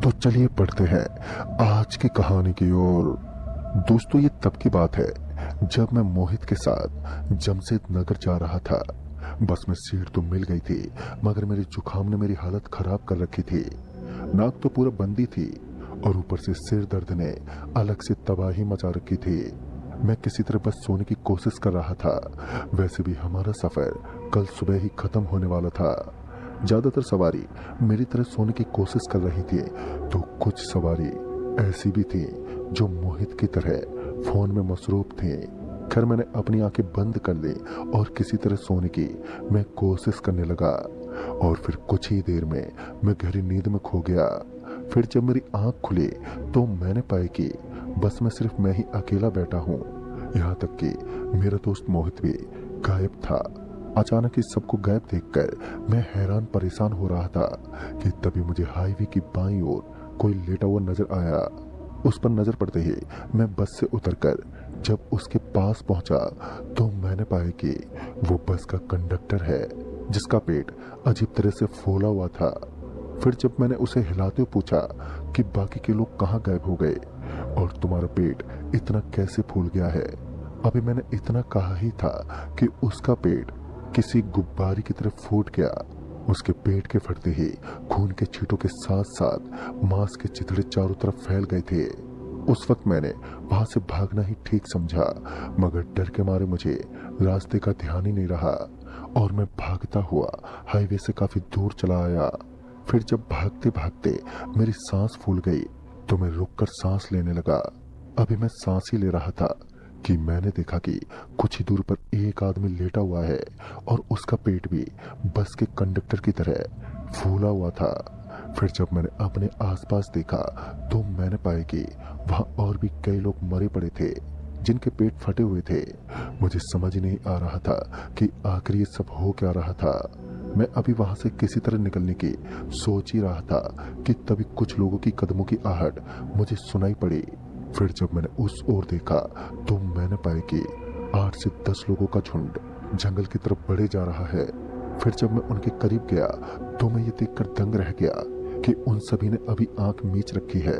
तो चलिए पढ़ते हैं आज की कहानी की ओर। दोस्तों, ये तब की बात है जब मैं मोहित के साथ जमशेदनगर जा रहा था। बस में सीट तो मिल गई थी, मगर मेरे जुकाम ने मेरी हालत खराब कर रखी थी। नाक तो पूरा बंदी थी और ऊपर से सिर दर्द ने अलग से तबाही मचा रखी थी। मैं किसी तरह बस सोने की कोशिश कर रहा था। वैसे भी हमारा सफर कल सुबह ही खत्म होने वाला था। ज्यादातर सवारी मेरी तरह सोने की कोशिश कर रही थी, तो कुछ सवारी ऐसी भी थी जो मोहित की तरह फोन में मसरूफ थी। खैर, मैंने अपनी आंखें बंद कर ली और किसी तरह सोने की मैं कोशिश करने लगा और फिर कुछ ही देर में मैं गहरी नींद में खो गया। फिर जब मेरी आंख खुली तो मैंने पाया कि बस में सिर्फ मैं ही अकेला बैठा हूँ। यहाँ तक कि मेरा दोस्त मोहित भी गायब था। अचानक इस सबको गायब देखकर मैं हैरान परेशान हो रहा था कि तभी मुझे हाईवे की बाईं ओर कोई लेटा हुआ नजर आया। उस पर नजर पड़ते ही मैं बस से उतरकर जब उसके पास पहुंचा तो मैंने पाया कि वो बस का कंडक्टर है, जिसका पेट अजीब तरह से फूला हुआ था। फिर जब मैंने उसे हिलाते हुए पूछा कि बाकी के लोग कहाँ गायब हो गए और तुम्हारा पेट इतना कैसे फूल गया है, अभी मैंने इतना कहा ही था कि उसका पेट किसी गुब्बारे की तरह फूट गया। उसके पेट के फटते ही खून के छींटों के साथ साथ मांस के चिथड़े चारों तरफ फैल गए थे। उस वक्त मैंने वहां से भागना ही ठीक समझा, मगर डर के मारे मुझे रास्ते का ध्यान ही नहीं रहा और मैं भागता हुआ हाईवे से काफी दूर चला आया। फिर जब भागते भागते मेरी सांस फूल गई तो मैं रुककर सांस लेने लगा। अभी मैं सांस ही ले रहा था कि मैंने देखा कि कुछ ही दूर पर एक आदमी लेटा हुआ है और उसका पेट भी बस के कंडक्टर की तरह फूला हुआ था। फिर जब मैंने अपने आसपास देखा तो मैंने पाया कि वहां और भी कई लोग मरे पड़े थे जिनके पेट फटे हुए थे। मुझे समझ नहीं आ रहा था कि आखिर ये सब हो क्या रहा था। मैं अभी वहां से किसी तरह निकलने की सोच ही रहा था कि तभी कुछ लोगों की कदमों की आहट मुझे सुनाई पड़ी। फिर जब मैंने उस ओर देखा तो मैंने पाया कि 8 से 10 लोगों का झुंड जंगल की तरफ बढ़े जा रहा है। फिर जब मैं उनके करीब गया तो मैं ये देखकर दंग रह गया कि उन सभी ने अभी आंख मीच रखी है।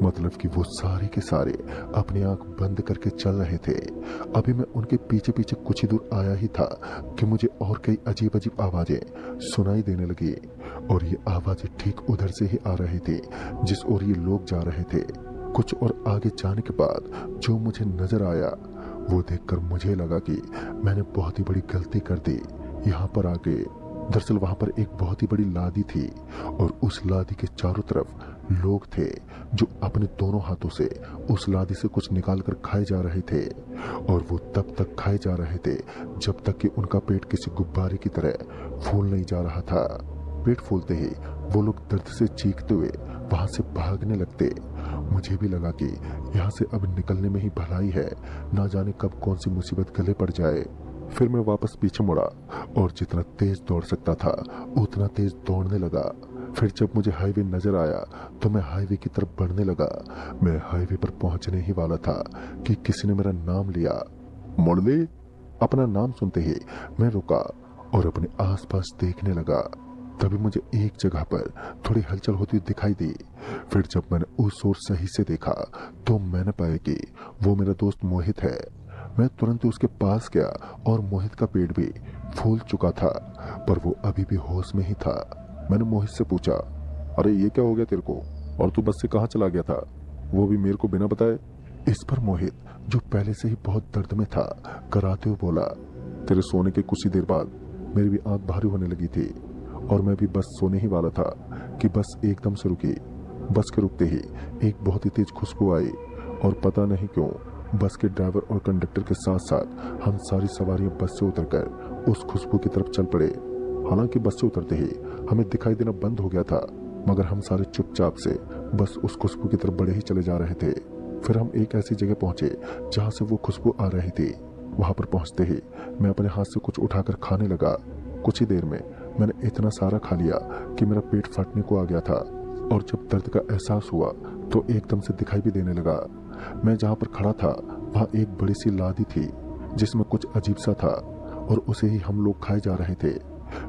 मतलब कि वो सारे के सारे अपनी आंख बंद करके चल रहे थे। अभी मैं उनके पीछे पीछे कुछ ही दूर आया ही था कि मुझे और कई अजीब अजीब आवाजें सुनाई देने लगी और ये आवाजें ठीक उधर से ही आ रही थी जिस ओर ये लोग जा रहे थे। कुछ और आगे जाने के बाद जो मुझे नजर आया वो देखकर मुझे लगा कि मैंने बहुत ही बड़ी गलती कर दी यहाँ पर आके। दरअसल वहां पर एक बहुत ही बड़ी लादी थी और उस लादी के चारों तरफ लोग थे जो अपने दोनों हाथों से उस लादी से कुछ निकाल कर खाए जा रहे थे और वो तब तक खाए जा रहे थे जब तक कि उनका पेट किसी गुब्बारे की तरह फूल नहीं जा रहा था। पेट फूलते ही वो लोग दर्द से चीखते हुए वहां से भागने लगते। मुझे भी लगा कि यहाँ से अब निकलने में ही भलाई है, ना जाने कब कौन सी मुसीबत गले पड़ जाए। फिर मैं वापस पीछे मुड़ा और जितना तेज दौड़ सकता था उतना तेज दौड़ने लगा। फिर जब मुझे हाईवे नजर आया तो मैं हाईवे की तरफ बढ़ने लगा। मैं हाईवे पर पहुंचने ही वाला था कि किसी ने मेरा नाम लिया। मुरली। अपना नाम सुनते ही मैं रुका और अपने आसपास देखने लगा। तभी मुझे एक जगह पर थोड़ी हलचल होती दिखाई दी। फिर जब मैंने उस ओर सही से देखा तो मैंने पाया कि वो मेरा दोस्त मोहित है। मैं तुरंत उसके पास गया और मोहित का पेट भी फूल चुका था पर वो अभी भी होश में ही था। मैंने मोहित से पूछा, अरे ये क्या हो गया तेरे को, और तू बस से कहाँ चला गया था, वो भी मेरे को बिना बताए। इस पर मोहित, जो पहले से ही बहुत दर्द में था, कराते हुए बोला, तेरे सोने के कुछ ही देर बाद मेरी भी आंख भारी होने लगी थी और मैं भी बस सोने ही वाला था कि बस एकदम से रुकी। बस के रुकते ही एक बहुत ही तेज खुशबू आई और पता नहीं क्यों बस के ड्राइवर और कंडक्टर के साथ साथ हम सारी सवारियां बस से उतरकर उस खुशबू की तरफ चल पड़े। हालांकि बस से उतरते ही हमें दिखाई देना बंद हो गया था, मगर हम सारे चुपचाप से बस उस खुशबू की तरफ बढ़े ही चले जा रहे थे। फिर हम एक ऐसी जगह पहुंचे जहां से वो खुशबू आ रही थी। वहां पर पहुंचते ही मैं अपने हाथ से कुछ उठाकर खाने लगा। कुछ ही देर में मैंने इतना सारा खा लिया कि मेरा पेट फटने को आ गया था और जब दर्द का एहसास हुआ तो एकदम से दिखाई भी देने लगा। मैं जहां पर खड़ा था वहां एक बड़ी सी लादी थी जिसमें कुछ अजीब सा था और उसे ही हम लोग खाए जा रहे थे।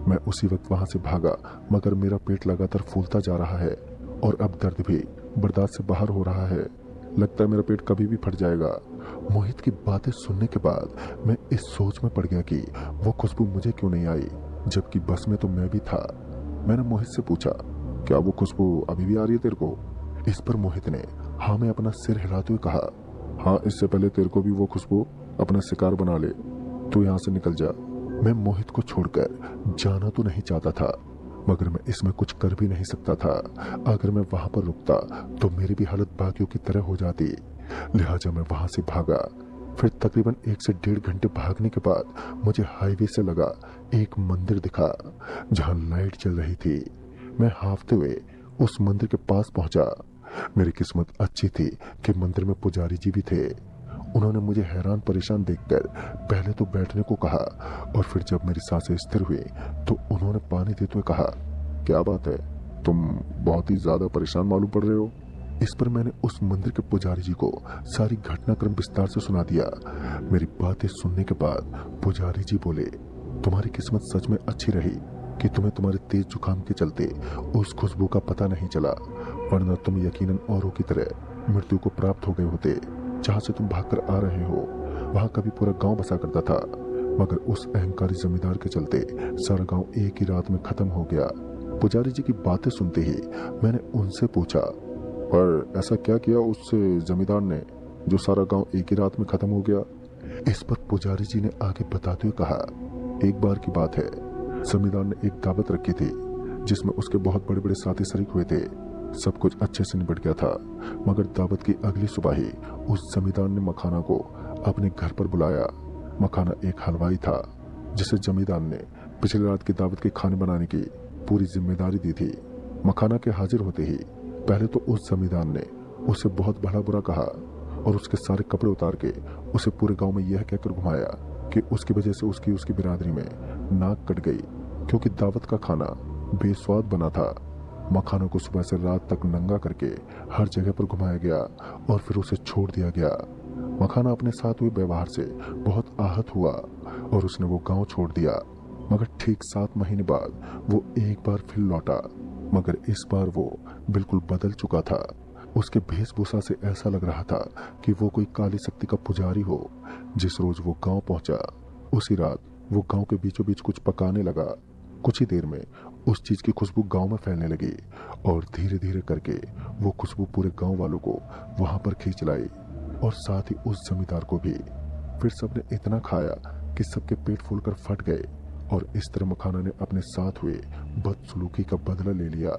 मैं उसी वक्त वहां से भागा, मगर मेरा पेट लगातार फूलता जा रहा है और अब दर्द भी बर्दाश्त से बाहर हो रहा है। लगता है मेरा पेट कभी भी फट जाएगा। मोहित की बातें सुनने के बाद मैं इस सोच में पड़ गया कि वो खुशबू मुझे क्यों नहीं आई, जबकि बस में तो मैं भी था। मैंने मोहित से पूछा, क्या वो खुशबू अभी भी आ रही है तेरे को? इस पर मोहित ने हाँ में अपना सिर हिलाते हुए कहा, हाँ, इससे पहले तेरे को भी वो खुशबू अपना शिकार बना ले। तू यहाँ से निकल जा। मैं मोहित को छोड़कर जाना तो नहीं चाहता था, मगर मैं इसमें कुछ कर भी नहीं सकता था। अगर मैं वहां पर रुकता तो मेरी भी हालत बाकियों की तरह हो जाती। लिहाजा मैं वहां से भागा। फिर तकरीबन 1 से 1.5 घंटे भागने के बाद मुझे हाईवे से लगा एक मंदिर दिखा जहां लाइट जल रही थी। मैं हाफते हुए उस मंदिर के पास पहुंचा। मेरी किस्मत अच्छी थी कि मंदिर में पुजारी जी भी थे। उन्होंने मुझे हैरान परेशान देखकर पहले तो बैठने को कहा, और फिर जब मेरी सांसें स्थिर हुई तो उन्होंने पानी देते हुए कहा, क्या बात है, तुम बहुत ही ज्यादा परेशान मालूम पड़ रहे हो। इस पर मैंने उस मंदिर के पुजारी जी को सारी घटनाक्रम विस्तार से सुना दिया। मेरी बातें सुनने के बाद पुजारी जी बोले, तुम्हारी किस्मत सच में अच्छी रही कि तुम्हें तुम्हारे तेज जुकाम के चलते उस खुशबू का पता नहीं चला, वरना तुम यकीनन औरों की तरह मृत्यु को प्राप्त हो गए होते। जहां से तुम भागकर आ रहे हो वहां कभी पूरा गांव बसा करता था, मगर उस अहंकारी जमींदार के चलते सारा गांव एक ही रात में खत्म हो गया। पुजारी जी की बातें सुनते ही मैंने उनसे पूछा, पर ऐसा क्या किया उस जमींदार ने जो सारा गांव एक ही रात में खत्म हो गया? इस पर पुजारी जी ने आगे बताते हुए कहा, एक बार की बात है, जमींदार ने एक दावत रखी थी जिसमें उसके बहुत बड़े बड़े साथी शरीक हुए थे। सब कुछ अच्छे से निपट गया था, मगर दावत की अगली सुबह ही उस जमींदार ने मखाना को अपने घर पर बुलाया। मखाना एक हलवाई था जिसे जमींदार ने पिछली रात की दावत के खाने बनाने की पूरी जिम्मेदारी दी थी। मखाना के हाजिर होते ही पहले तो उस जमींदार ने उसे बहुत भला बुरा कहा और उसके सारे कपड़े उतार के उसे पूरे गांव में यह कहकर घुमाया कि उसकी वजह से उसकी बिरादरी में नाक कट गई, क्योंकि दावत का खाना बेस्वाद बना था। मखाना को सुबह से रात तक नंगा करके हर जगह पर घुमाया गया और फिर उसे छोड़ दिया गया। मखाना अपने साथ हुए व्यवहार से बहुत आहत हुआ और उसने वो गांव छोड़ दिया। मगर ठीक 7 महीने बाद वो एक बार फिर लौटा, मगर इस बार वो बिल्कुल बदल चुका था। उसके वेशभूषा से ऐसा लग रहा था कि वो कोई काली शक्ति का पुजारी हो। जिस रोज वो गांव पहुंचा उसी रात वो गांव के बीचों बीच कुछ पकाने लगा। कुछ ही देर में उस चीज की खुशबू गांव में फैलने लगी और धीरे धीरे करके वो खुशबू पूरे गांव वालों को वहां पर खींच लाई, और साथ ही उस जमींदार को भी। फिर सबने इतना खाया कि सबके पेट फूलकर फट गए, और इस तरह मखाना ने अपने साथ हुए बदसलूकी का बदला ले लिया।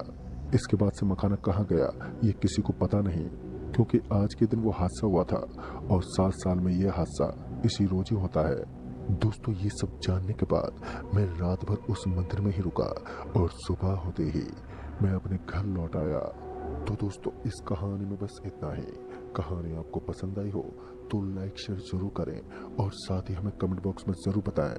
इसके बाद से मखाना कहाँ गया ये किसी को पता नहीं, क्योंकि आज के दिन वो हादसा हुआ था और 7 साल में यह हादसा इसी रोज ही होता है। दोस्तों, ये सब जानने के बाद मैं रात भर उस मंदिर में ही रुका और सुबह होते ही मैं अपने घर लौट आया। तो दोस्तों, इस कहानी में बस इतना ही। कहानी आपको पसंद आई हो तो लाइक शेयर जरूर करें और साथ ही हमें कमेंट बॉक्स में जरूर बताएं